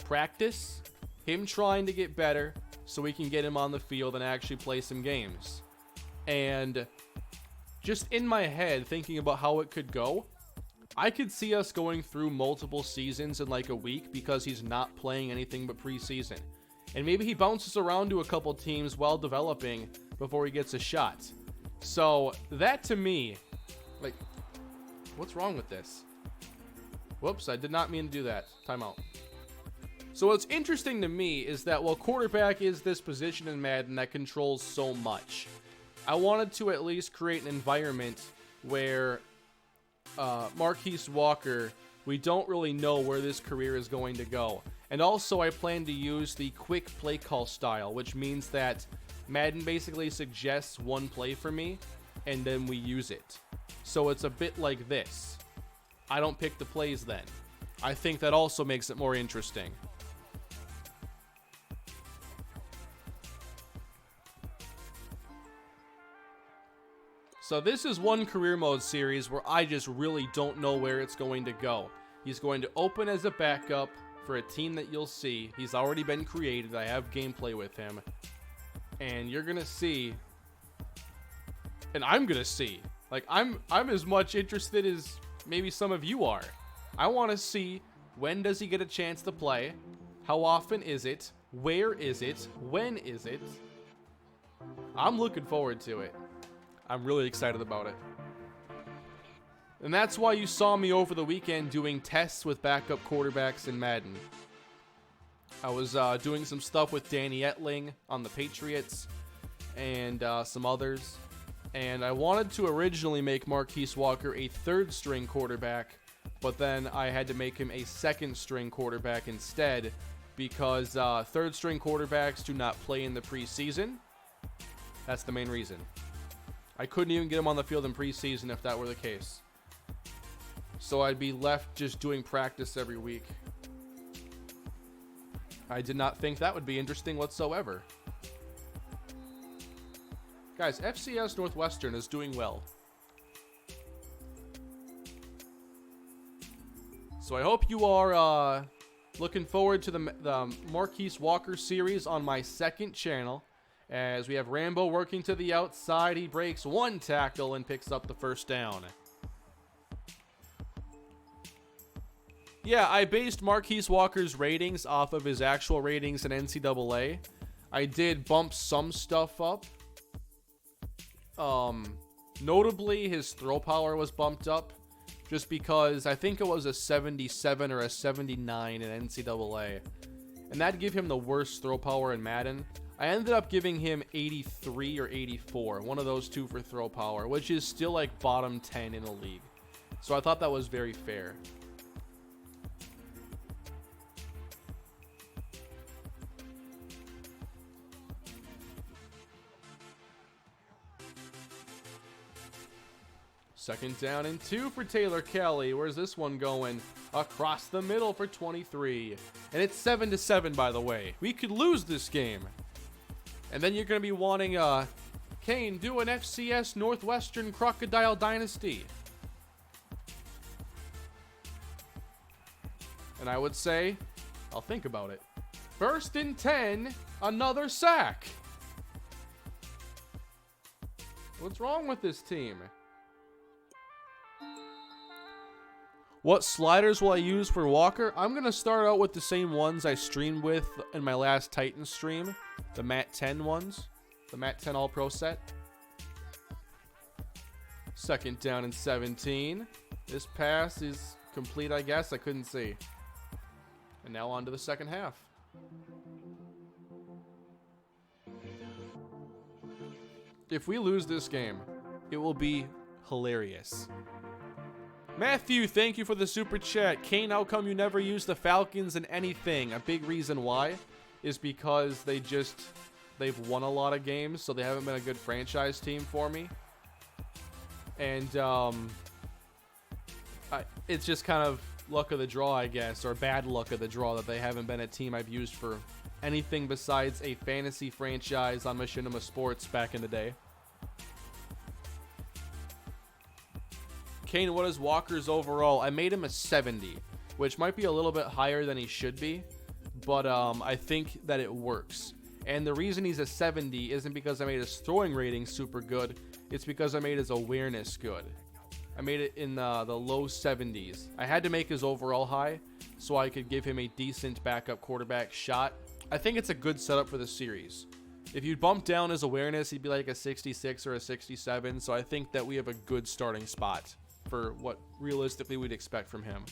practice, him trying to get better so we can get him on the field and actually play some games. And just in my head, thinking about how it could go, I could see us going through multiple seasons in like a week because he's not playing anything but preseason. And maybe he bounces around to a couple teams while developing before he gets a shot. So that to me, like, what's wrong with this? Whoops, I did not mean to do that. Timeout. So what's interesting to me is that while quarterback is this position in Madden that controls so much, I wanted to at least create an environment where Marquise Walker, we don't really know where this career is going to go. And also I plan to use the quick play call style, which means that Madden basically suggests one play for me, and then we use it. So it's a bit like this. I don't pick the plays then. I think that also makes it more interesting. So this is one career mode series where I just really don't know where it's going to go. He's going to open as a backup for a team that you'll see. He's already been created. I have gameplay with him. And you're going to see, and I'm going to see, like I'm as much interested as maybe some of you are. I want to see, when does he get a chance to play? How often is it? Where is it? When is it? I'm looking forward to it. I'm really excited about it. And that's why you saw me over the weekend doing tests with backup quarterbacks in Madden. I was doing some stuff with Danny Etling on the Patriots and some others. And I wanted to originally make Marquise Walker a third-string quarterback, but then I had to make him a second-string quarterback instead because third-string quarterbacks do not play in the preseason. That's the main reason. I couldn't even get him on the field in preseason if that were the case. So I'd be left just doing practice every week. I did not think that would be interesting whatsoever. Guys, FCS Northwestern is doing well. So I hope you are looking forward to the Marquise Walker series on my second channel. As we have Rambo working to the outside, he breaks one tackle and picks up the first down. Yeah, I based Marquise Walker's ratings off of his actual ratings in NCAA. I did bump some stuff up. Notably, his throw power was bumped up just because I think it was a 77 or a 79 in NCAA. And that'd give him the worst throw power in Madden. I ended up giving him 83 or 84, one of those two for throw power, which is still like bottom 10 in the league. So I thought that was very fair. Second down and 2 for Taylor Kelly. Where's this one going? Across the middle for 23. And it's 7-7, by the way. We could lose this game. And then you're going to be wanting, Kane, do an FCS Northwestern Crocodile Dynasty. And I would say, I'll think about it. 1st and 10, another sack. What's wrong with this team? What sliders will I use for Walker? I'm going to start out with the same ones I streamed with in my last Titan stream. The Mat 10 ones. The Mat 10 All-Pro set. Second down and 17. This pass is complete, I guess. I couldn't see. And now on to the second half. If we lose this game, it will be hilarious. Matthew, thank you for the super chat. Kane, how come you never use the Falcons in anything? A big reason why is because they've won a lot of games, so they haven't been a good franchise team for me. And it's just kind of luck of the draw, I guess, or bad luck of the draw that they haven't been a team I've used for anything besides a fantasy franchise on Machinima Sports back in the day. Kane, what is Walker's overall? I made him a 70, which might be a little bit higher than he should be, but I think that it works. And the reason he's a 70 isn't because I made his throwing rating super good. It's because I made his awareness good. I made it in the low 70s. I had to make his overall high so I could give him a decent backup quarterback shot. I think it's a good setup for the series. If you bump down his awareness, he'd be like a 66 or a 67, so I think that we have a good starting spot for what realistically we'd expect from him.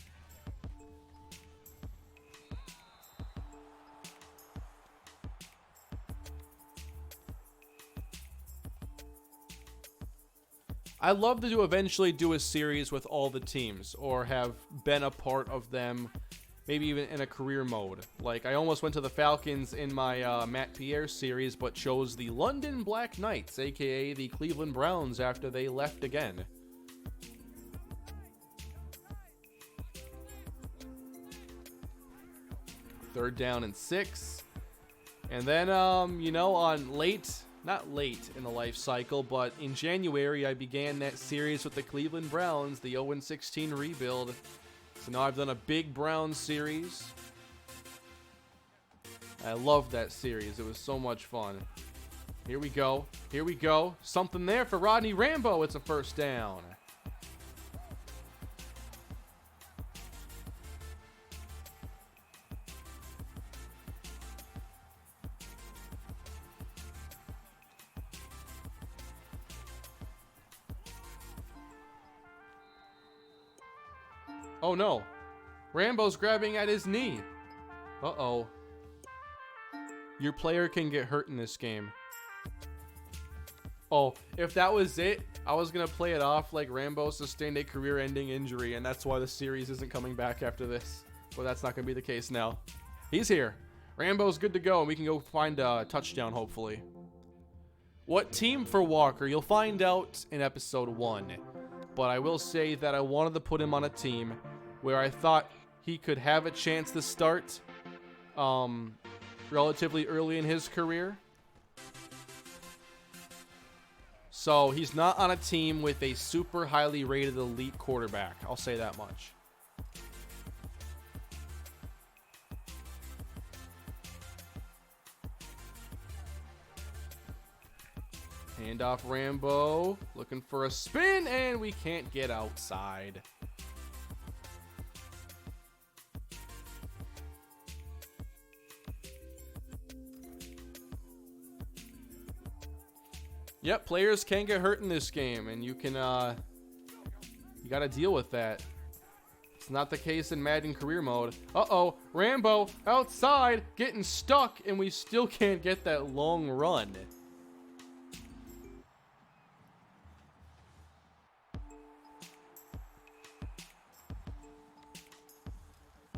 I'd love to eventually do a series with all the teams, or have been a part of them, maybe even in a career mode. Like, I almost went to the Falcons in my Matt Pierre series, but chose the London Black Knights, aka the Cleveland Browns, after they left again. Third down and 6. And then, on not late in the life cycle, but in January, I began that series with the Cleveland Browns, the 0-16 rebuild. So now I've done a big Browns series. I loved that series. It was so much fun. Here we go. Here we go. Something there for Rodney Rambo. It's a first down. Oh no. Rambo's grabbing at his knee. Uh-oh. Your player can get hurt in this game. Oh, if that was it, I was going to play it off like Rambo sustained a career-ending injury, and that's why the series isn't coming back after this. But that's not going to be the case now. He's here. Rambo's good to go, and we can go find a touchdown, hopefully. What team for Walker? You'll find out in episode 1. But I will say that I wanted to put him on a team where I thought he could have a chance to start relatively early in his career. So he's not on a team with a super highly rated elite quarterback. I'll say that much. Hand off Rambo. Looking for a spin, and we can't get outside. Yep, players can get hurt in this game, and you can, you gotta deal with that. It's not the case in Madden career mode. Uh-oh, Rambo outside, getting stuck, and we still can't get that long run.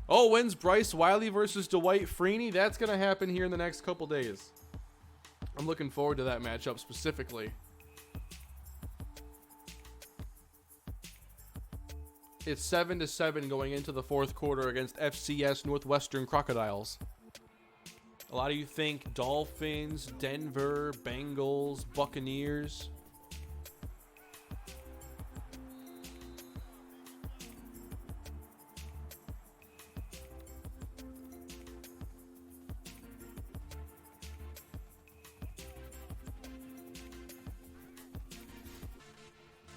Oh, when's Bryce Wiley versus Dwight Freeney? That's gonna happen here in the next couple days. I'm looking forward to that matchup specifically. It's 7-7 going into the fourth quarter against FCS Northwestern Crocodiles. A lot of you think Dolphins, Denver, Bengals, Buccaneers.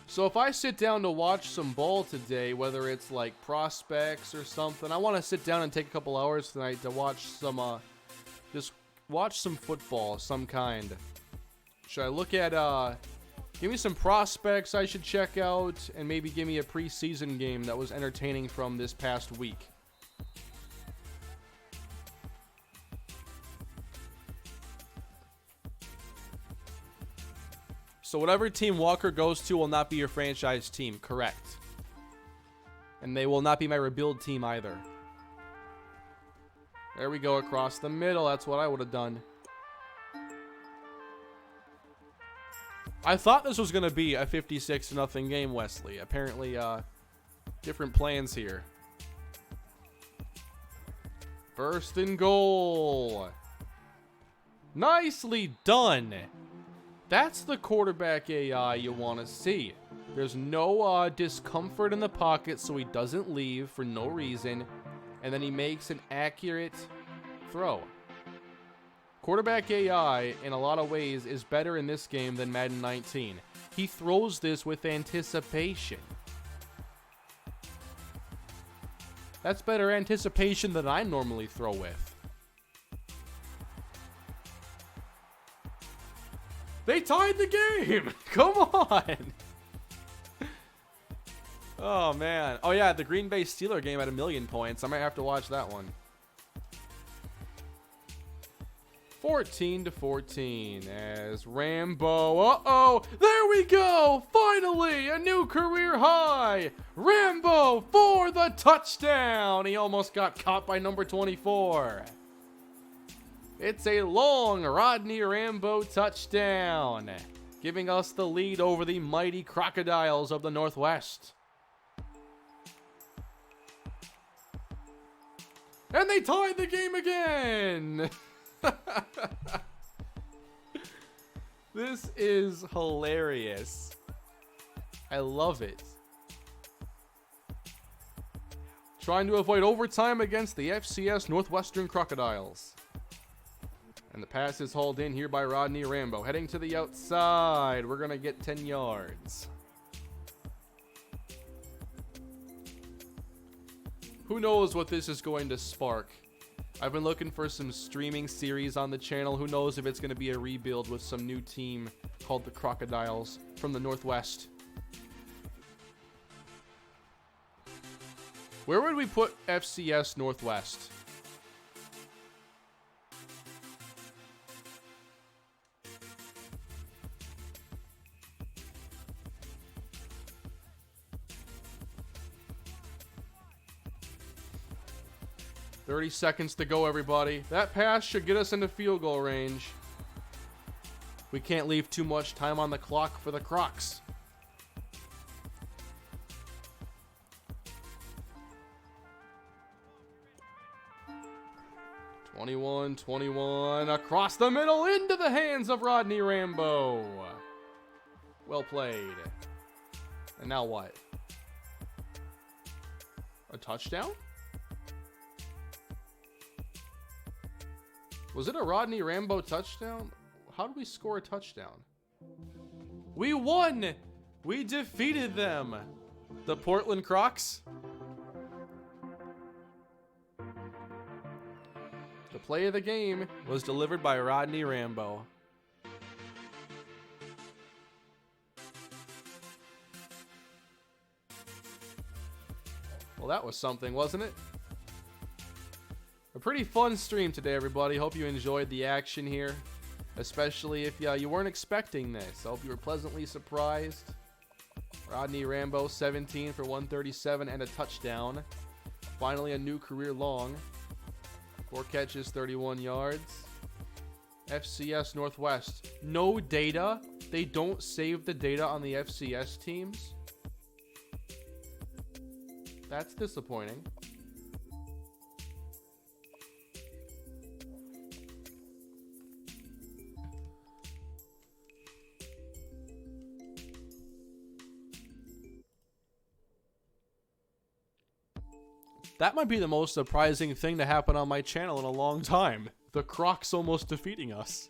So if I sit down to watch some ball today, whether it's like prospects or something, I want to sit down and take a couple hours tonight to watch some, just watch some football of some kind. Should I look at, give me some prospects I should check out, and maybe give me a preseason game that was entertaining from this past week. So whatever team Walker goes to will not be your franchise team, correct. And they will not be my rebuild team either. There we go, across the middle. That's what I would have done. I thought this was going to be a 56-0 game, Wesley. Apparently, different plans here. First and goal. Nicely done. That's the quarterback AI you want to see. There's no discomfort in the pocket, so he doesn't leave for no reason. And then he makes an accurate throw. Quarterback AI, in a lot of ways, is better in this game than Madden 19. He throws this with anticipation. That's better anticipation than I normally throw with. They tied the game! Come on! Oh, man. Oh, yeah, the Green Bay Steeler game at 1,000,000 points. I might have to watch that one. 14-14 as Rambo. Uh-oh! There we go! Finally, a new career high! Rambo for the touchdown! He almost got caught by number 24. It's a long Rodney Rambo touchdown, giving us the lead over the mighty Crocodiles of the Northwest. And they tied the game again! This is hilarious. I love it. Trying to avoid overtime against the FCS Northwestern Crocodiles. And the pass is hauled in here by Rodney Rambo. Heading to the outside. We're going to get 10 yards. Who knows what this is going to spark? I've been looking for some streaming series on the channel. Who knows if it's going to be a rebuild with some new team called the Crocodiles from the Northwest. Where would we put FCS Northwest? $30 seconds to go, everybody. That pass should get us into field goal range. We can't leave too much time on the clock for the Crocs. (21-21) across the middle into the hands of Rodney Rambo. Well played. And now what? A touchdown? Was it a Rodney Rambo touchdown? How did we score a touchdown? We won! We defeated them! The Portland Crocs. The play of the game was delivered by Rodney Rambo. Well, that was something, wasn't it? A pretty fun stream today, everybody. Hope you enjoyed the action here, especially if you weren't expecting this. I hope you were pleasantly surprised. Rodney Rambo, 17 for 137 and a touchdown. Finally a new career long. 4 catches, 31 yards. FCS Northwest. No data? They don't save the data on the FCS teams? That's disappointing. That might be the most surprising thing to happen on my channel in a long time. The Crocs almost defeating us.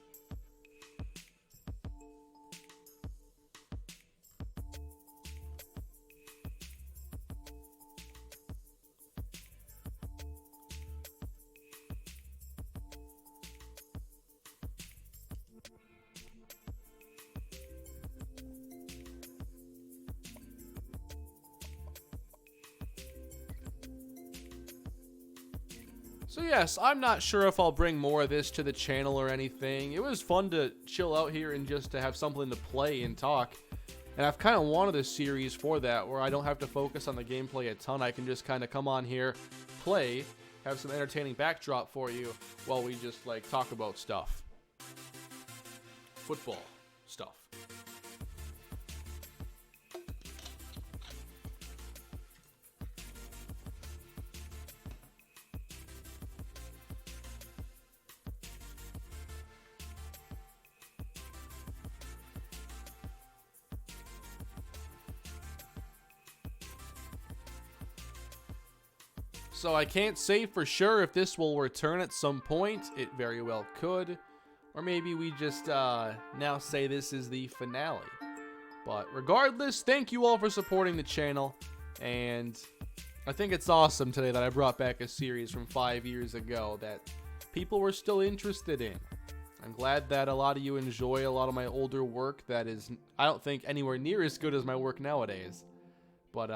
So yes, I'm not sure if I'll bring more of this to the channel or anything. It was fun to chill out here and just to have something to play and talk. And I've kind of wanted a series for that where I don't have to focus on the gameplay a ton. I can just kind of come on here, play, have some entertaining backdrop for you while we just like talk about stuff. Football stuff. So I can't say for sure if this will return at some point. It very well could. Or maybe we just now say this is the finale. But regardless, thank you all for supporting the channel. And I think it's awesome today that I brought back a series from 5 years ago that people were still interested in. I'm glad that a lot of you enjoy a lot of my older work that is, I don't think, anywhere near as good as my work nowadays. But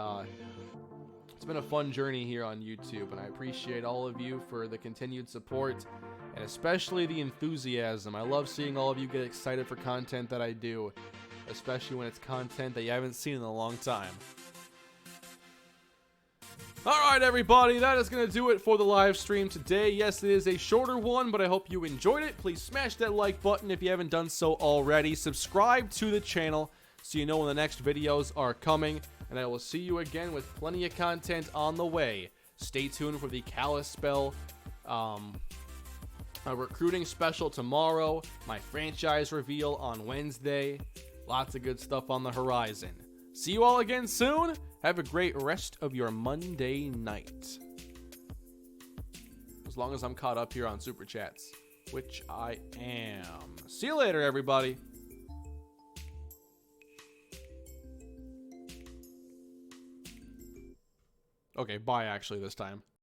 it's been a fun journey here on YouTube, and I appreciate all of you for the continued support, and especially the enthusiasm. I love seeing all of you get excited for content that I do, especially when it's content that you haven't seen in a long time. Alright everybody, that is going to do it for the live stream today. Yes, it is a shorter one, but I hope you enjoyed it. Please smash that like button if you haven't done so already. Subscribe to the channel so you know when the next videos are coming. And I will see you again with plenty of content on the way. Stay tuned for the Kalispell recruiting special tomorrow. My franchise reveal on Wednesday. Lots of good stuff on the horizon. See you all again soon. Have a great rest of your Monday night. As long as I'm caught up here on Super Chats. which I am. See you later, everybody. Okay, bye actually this time.